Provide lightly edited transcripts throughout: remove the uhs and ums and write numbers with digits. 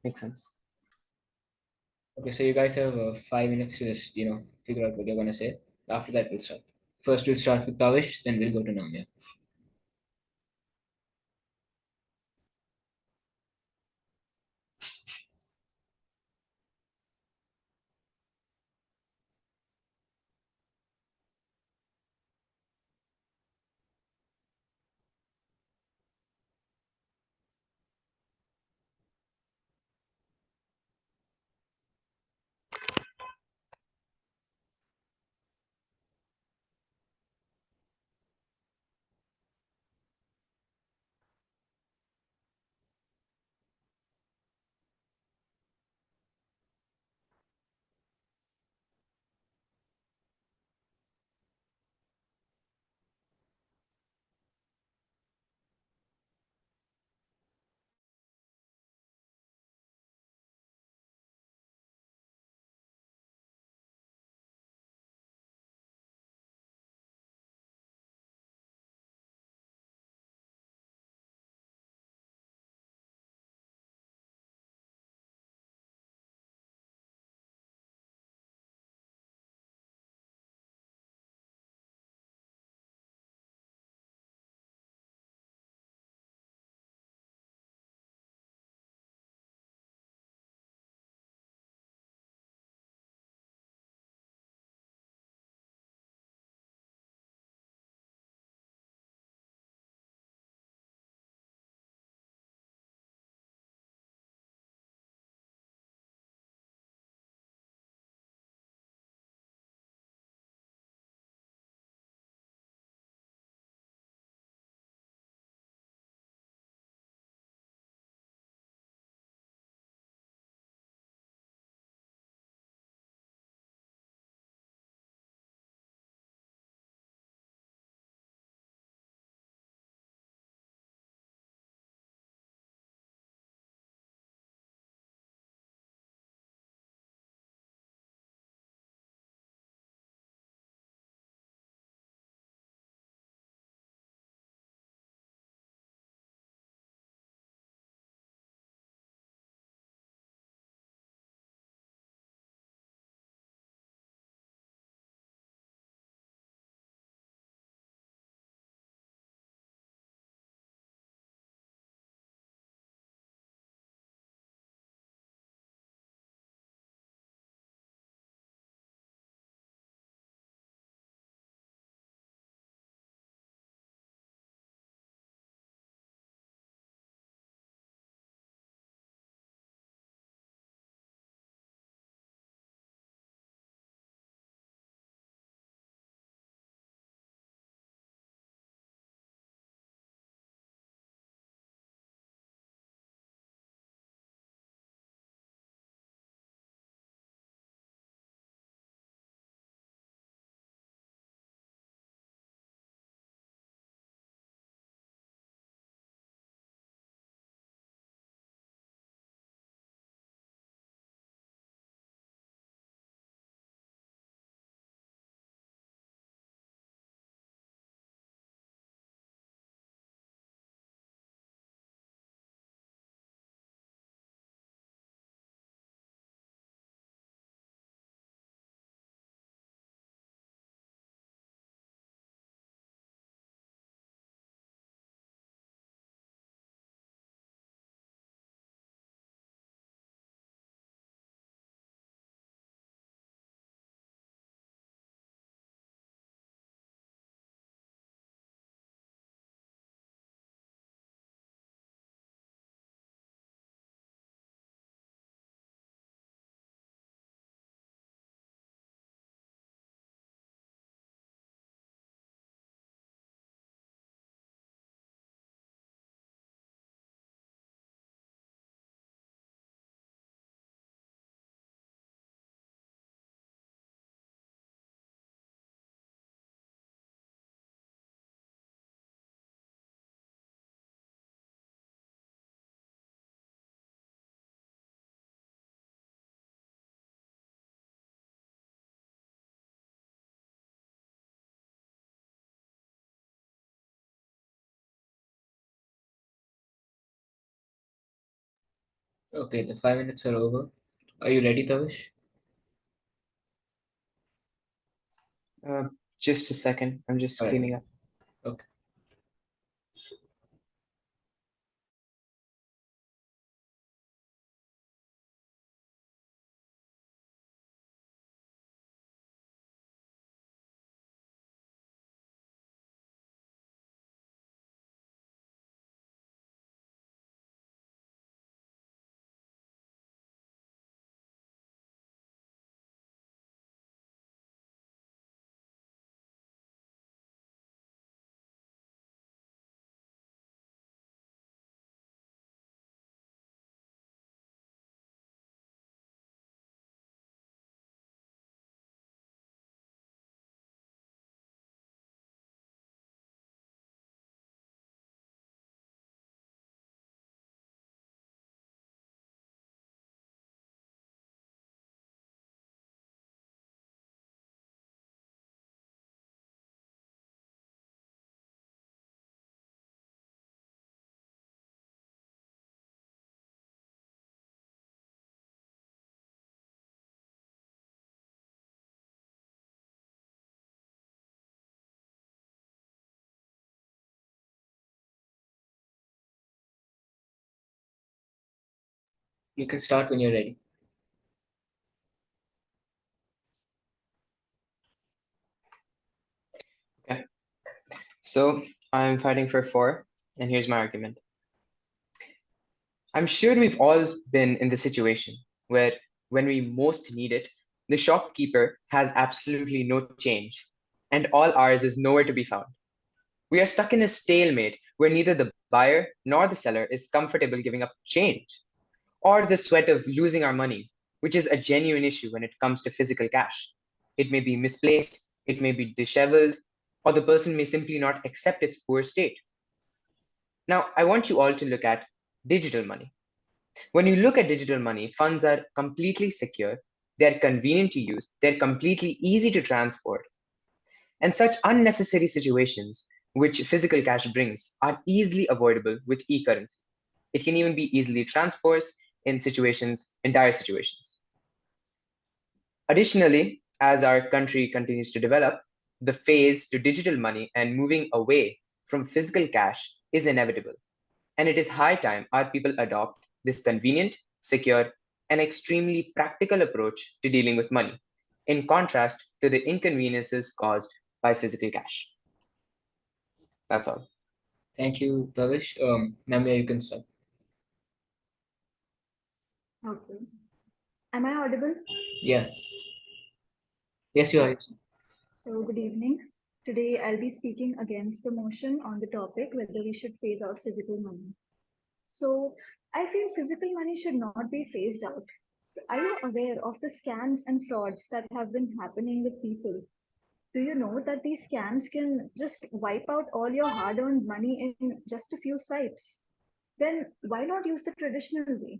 Makes sense. Okay, so you guys have 5 minutes to just, figure out what you're gonna say. After that, we'll start. First, we'll start with Tavish, then we'll go to Namya. Okay, the 5 minutes are over. Are you ready, Tavish? Uh, just a second. I'm just All right. cleaning up. Okay. You can start when you're ready. Okay. So I'm fighting for four, and here's my argument. I'm sure we've all been in the situation where, when we most need it, the shopkeeper has absolutely no change, and all ours is nowhere to be found. We are stuck in a stalemate where neither the buyer nor the seller is comfortable giving up change, or the sweat of losing our money, which is a genuine issue when it comes to physical cash. It may be misplaced, it may be disheveled, or the person may simply not accept its poor state. Now, I want you all to look at digital money. When you look at digital money, funds are completely secure, they're convenient to use, they're completely easy to transport, and such unnecessary situations which physical cash brings are easily avoidable with e-currency. It can even be easily transposed in dire situations. Additionally, as our country continues to develop, the phase to digital money and moving away from physical cash is inevitable. And it is high time our people adopt this convenient, secure, and extremely practical approach to dealing with money, in contrast to the inconveniences caused by physical cash. That's all. Thank you, Tavish. Namia, you can start. Okay. Am I audible? Yeah. Yes, you are. So, good evening. Today, I'll be speaking against the motion on the topic whether we should phase out physical money. So, I feel physical money should not be phased out. So, are you aware of the scams and frauds that have been happening with people? Do you know that these scams can just wipe out all your hard earned money in just a few swipes? Then, why not use the traditional way?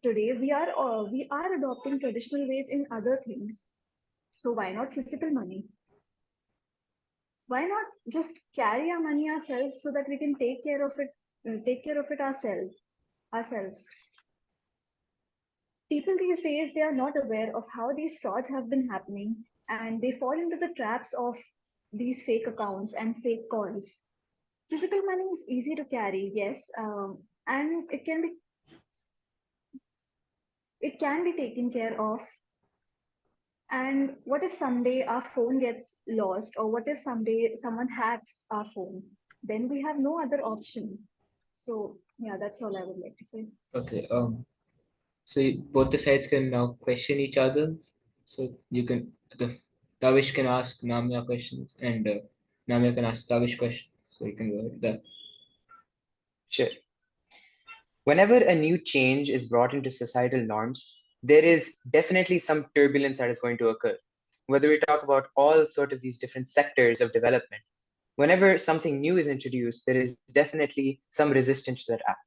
Today, we are adopting traditional ways in other things. So why not physical money? Why not just carry our money ourselves so that we can take care of it ourselves? People these days, they are not aware of how these frauds have been happening, and they fall into the traps of these fake accounts and fake calls. Physical money is easy to carry, yes, and it can be taken care of. And what if someday our phone gets lost, or what if someday someone hacks our phone? Then we have no other option. So, yeah, that's all I would like to say. Okay. Both the sides can now question each other. So you can the Tavish can ask Namia questions, and Namia can ask Tavish questions. So you can go with that. Sure. Whenever a new change is brought into societal norms, there is definitely some turbulence that is going to occur. Whether we talk about all sort of these different sectors of development, whenever something new is introduced, there is definitely some resistance to that act.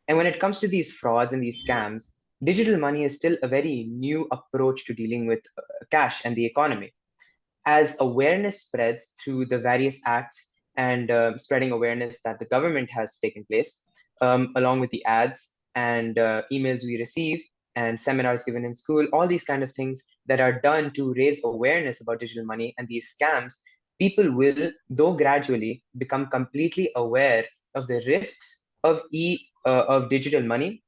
And when it comes to these frauds and these scams, digital money is still a very new approach to dealing with cash and the economy. As awareness spreads through the various acts and spreading awareness that the government has taken place, along with the ads, and emails we receive and seminars given in school, all these kind of things that are done to raise awareness about digital money and these scams, people will, though gradually, become completely aware of the risks of digital money,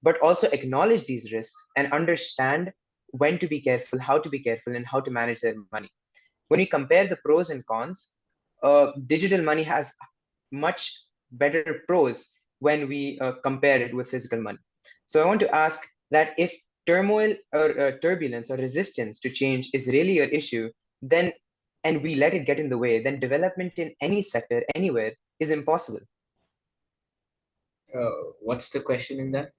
but also acknowledge these risks and understand when to be careful, how to be careful, and how to manage their money. When we compare the pros and cons, digital money has much better pros when we compare it with physical money. So I want to ask that if turmoil or turbulence or resistance to change is really your issue, then and we let it get in the way, then development in any sector, anywhere, is impossible. What's the question in that?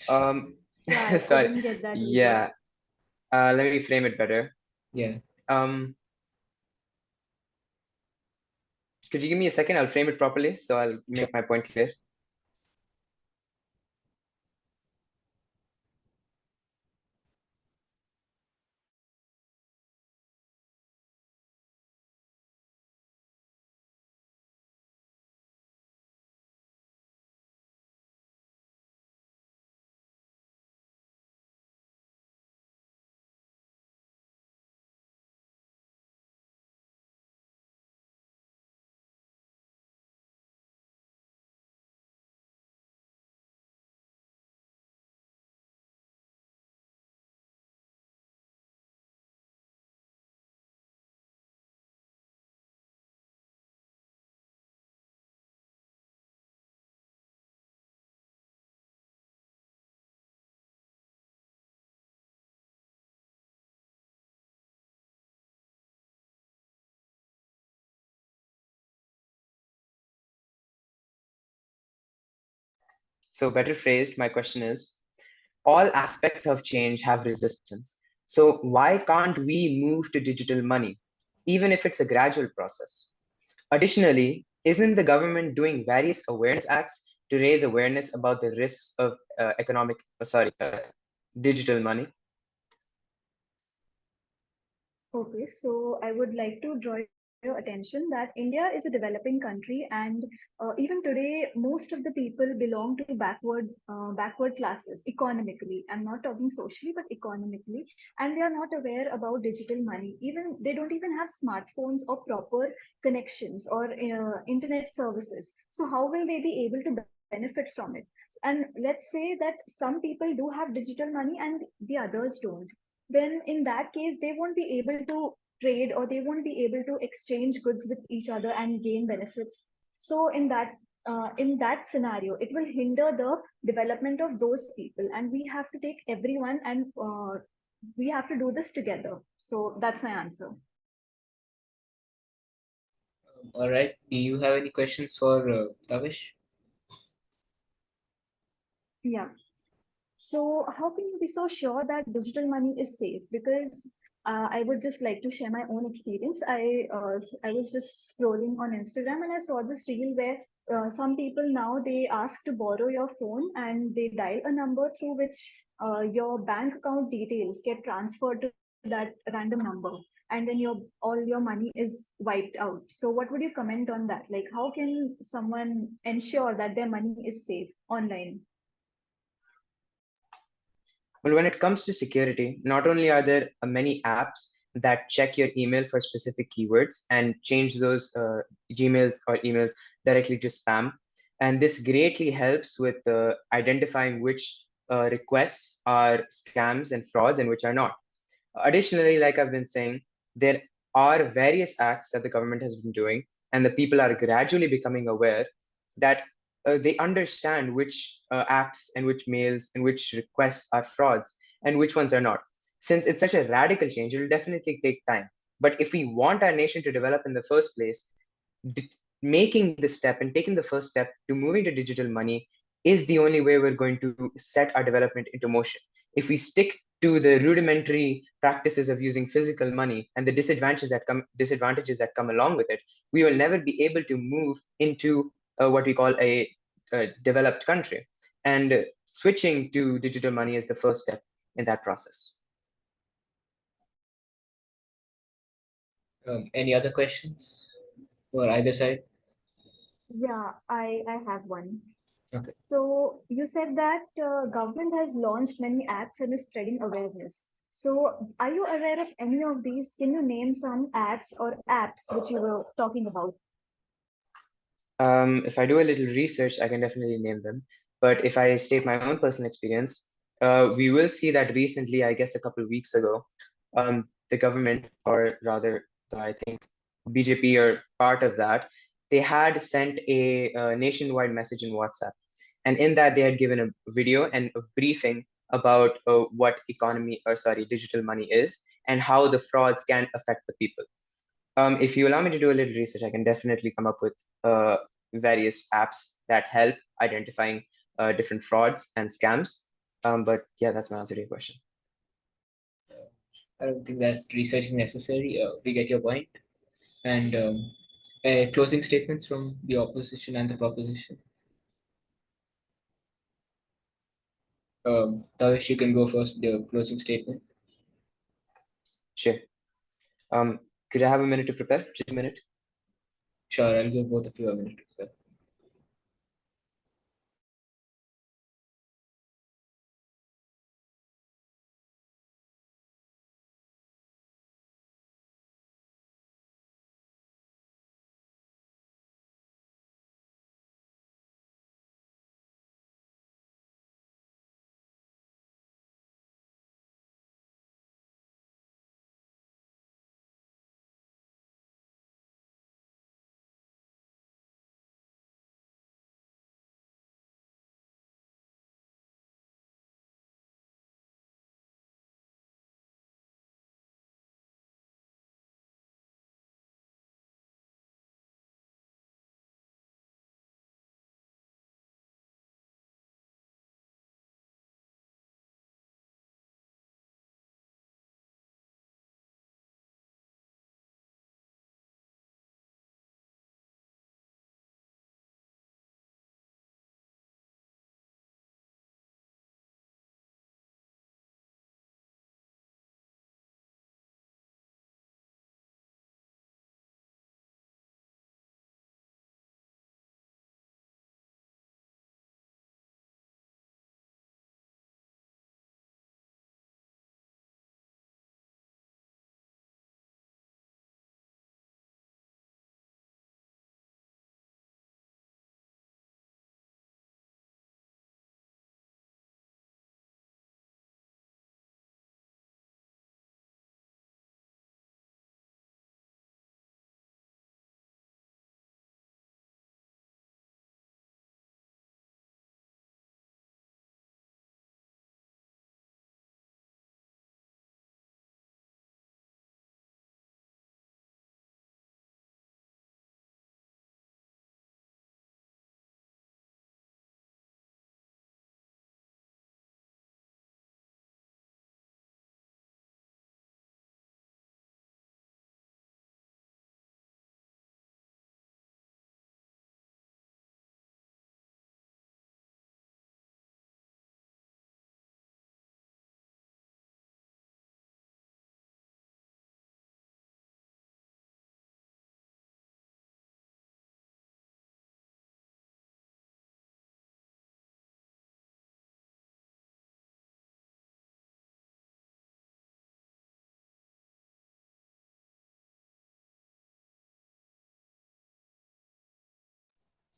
Um, Yeah, I sorry. couldn't get that either. Yeah. Let me frame it better. Yeah. Could you give me a second? I'll frame it properly so I'll make my point clear. So better phrased, my question is, all aspects of change have resistance. So why can't we move to digital money, even if it's a gradual process? Additionally, isn't the government doing various awareness acts to raise awareness about the risks of digital money? Okay, so I would like to draw your attention that India is a developing country, and even today, most of the people belong to backward classes economically. I'm not talking socially, but economically, and they are not aware about digital money. Even they don't even have smartphones or proper connections or internet services. So how will they be able to benefit from it? And let's say that some people do have digital money and the others don't, then in that case they won't be able to trade, or they won't be able to exchange goods with each other and gain benefits. So in that scenario, it will hinder the development of those people, and we have to take everyone, and we have to do this together. So that's my answer. All right. Do you have any questions for Tavish? Yeah. So how can you be so sure that digital money is safe? Because I would just like to share my own experience. I was just scrolling on Instagram and I saw this reel where some people now they ask to borrow your phone and they dial a number through which your bank account details get transferred to that random number, and then your all your money is wiped out. So what would you comment on that? Like, how can someone ensure that their money is safe online? Well, when it comes to security, not only are there many apps that check your email for specific keywords and change those Gmails or emails directly to spam, and this greatly helps with identifying which requests are scams and frauds and which are not. Additionally, like I've been saying, there are various acts that the government has been doing, and the people are gradually becoming aware that they understand which acts and which mails and which requests are frauds and which ones are not. Since it's such a radical change, it will definitely take time. But if we want our nation to develop in the first place, making the step and taking the first step to moving to digital money is the only way we're going to set our development into motion. If we stick to the rudimentary practices of using physical money and the disadvantages that come along with it, we will never be able to move into what we call a developed country. And switching to digital money is the first step in that process. Any other questions for either side? Yeah, I have one. Okay. So you said that government has launched many apps and is spreading awareness. So are you aware of any of these? Can you name some apps or apps which you were talking about? If I do a little research, I can definitely name them. But if I state my own personal experience, we will see that recently, I guess a couple of weeks ago, the government, or rather, I think BJP or part of that, they had sent a nationwide message in WhatsApp. And in that, they had given a video and a briefing about what digital money is and how the frauds can affect the people. If you allow me to do a little research, I can definitely come up with various apps that help identifying different frauds and scams. But yeah, that's my answer to your question. I don't think that research is necessary. We get your point. And closing statements from the opposition and the proposition. Tavish, you can go first. The closing statement. Sure. Could I have a minute to prepare? Just a minute. Sure, I'll give both of you a minute.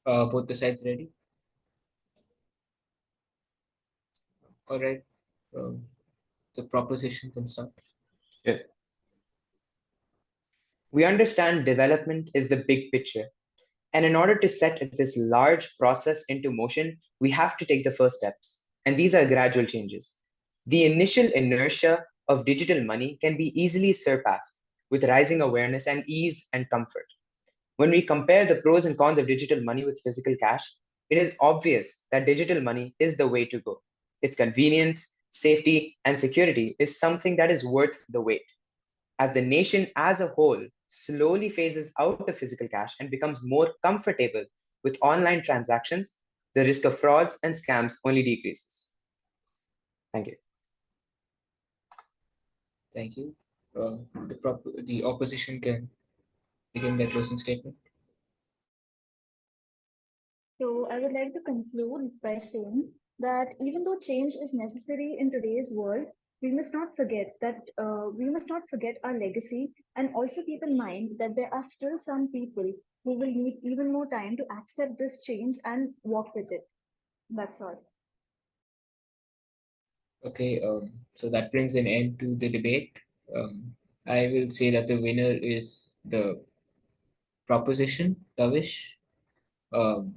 Both the sides ready? All right. Um, the proposition can start. Sure. We understand development is the big picture. And in order to set this large process into motion, we have to take the first steps. And these are gradual changes. The initial inertia of digital money can be easily surpassed with rising awareness and ease and comfort. When we compare the pros and cons of digital money with physical cash, it is obvious that digital money is the way to go. Its convenience, safety, and security is something that is worth the wait. As the nation as a whole slowly phases out of physical cash and becomes more comfortable with online transactions, the risk of frauds and scams only decreases. Thank you. Thank you. The opposition can begin their closing statement. So I would like to conclude by saying that even though change is necessary in today's world, we must not forget our legacy, and also keep in mind that there are still some people who will need even more time to accept this change and walk with it. That's all. Okay, so that brings an end to the debate. I will say that the winner is the proposition, Tavish. Um,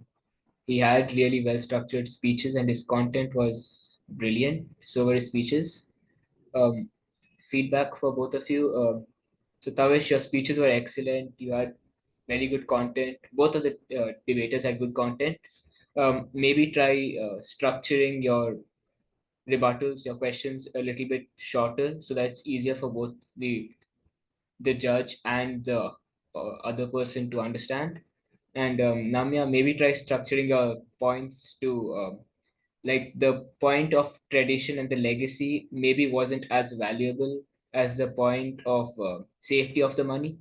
he had really well structured speeches and his content was brilliant. So were his speeches. Um, Feedback for both of you. So Tavish, your speeches were excellent. You had very good content. Both of the debaters had good content. Maybe try structuring your rebuttals, your questions a little bit shorter, so that it's easier for both the judge and the other person to understand. And Namya, maybe try structuring your points to like the point of tradition and the legacy maybe wasn't as valuable as the point of safety of the money.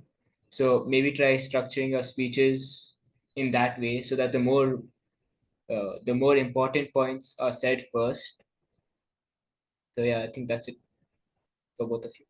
So maybe try structuring your speeches in that way so that the more important points are said first. So yeah, I think that's it for both of you.